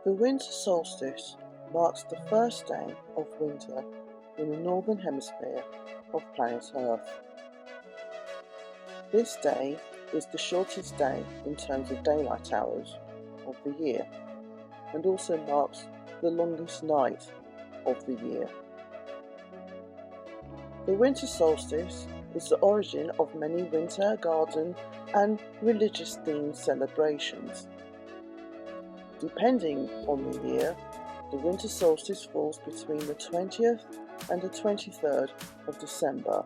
The winter solstice marks the first day of winter in the northern hemisphere of planet Earth. This day is the shortest day in terms of daylight hours of the year, and also marks the longest night of the year. The winter solstice is the origin of many winter, garden and religious-themed celebrations. Depending on the year, the winter solstice falls between the 20th and the 23rd of December,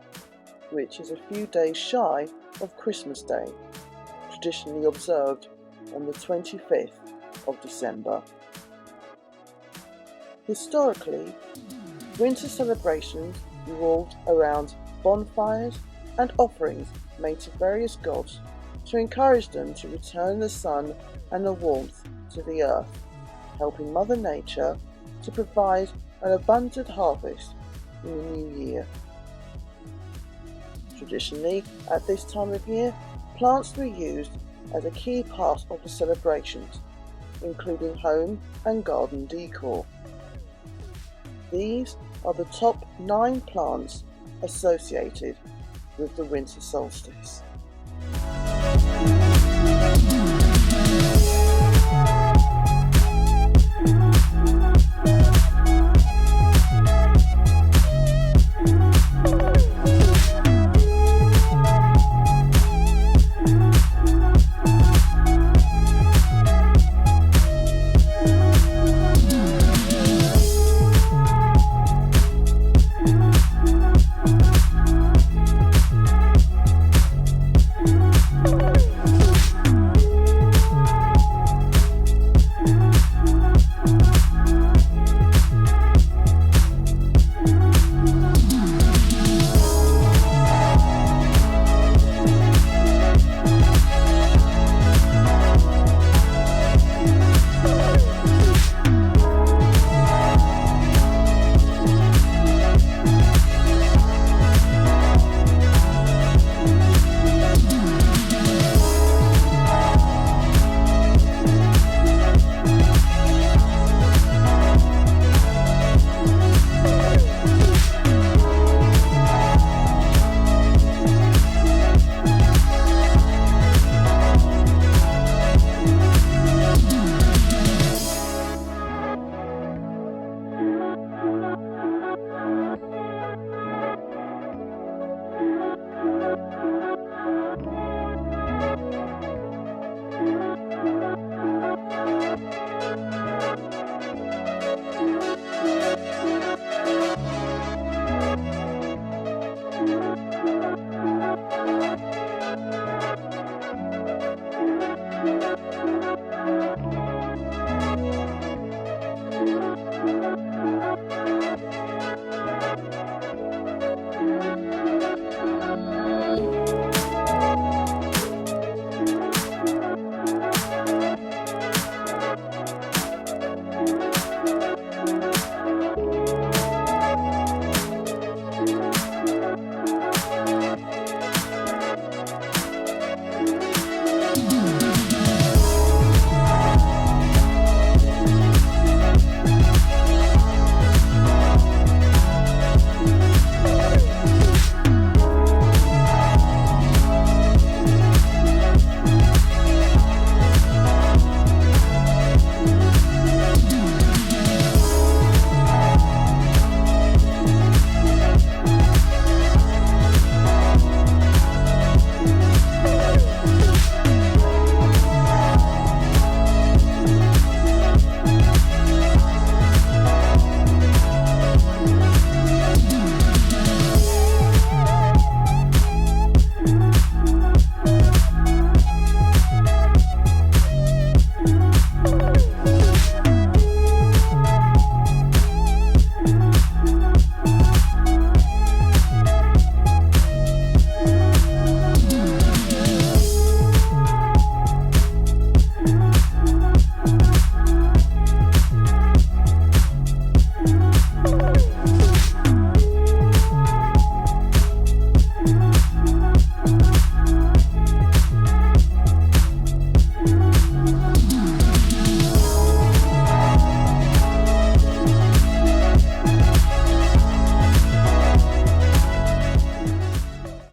which is a few days shy of Christmas Day, traditionally observed on the 25th of December. Historically, winter celebrations revolved around bonfires and offerings made to various gods to encourage them to return the sun and the warmth to the earth, helping Mother Nature to provide an abundant harvest in the new year. Traditionally, at this time of year, plants were used as a key part of the celebrations, including home and garden decor. These are the top 9 plants associated with the winter solstice.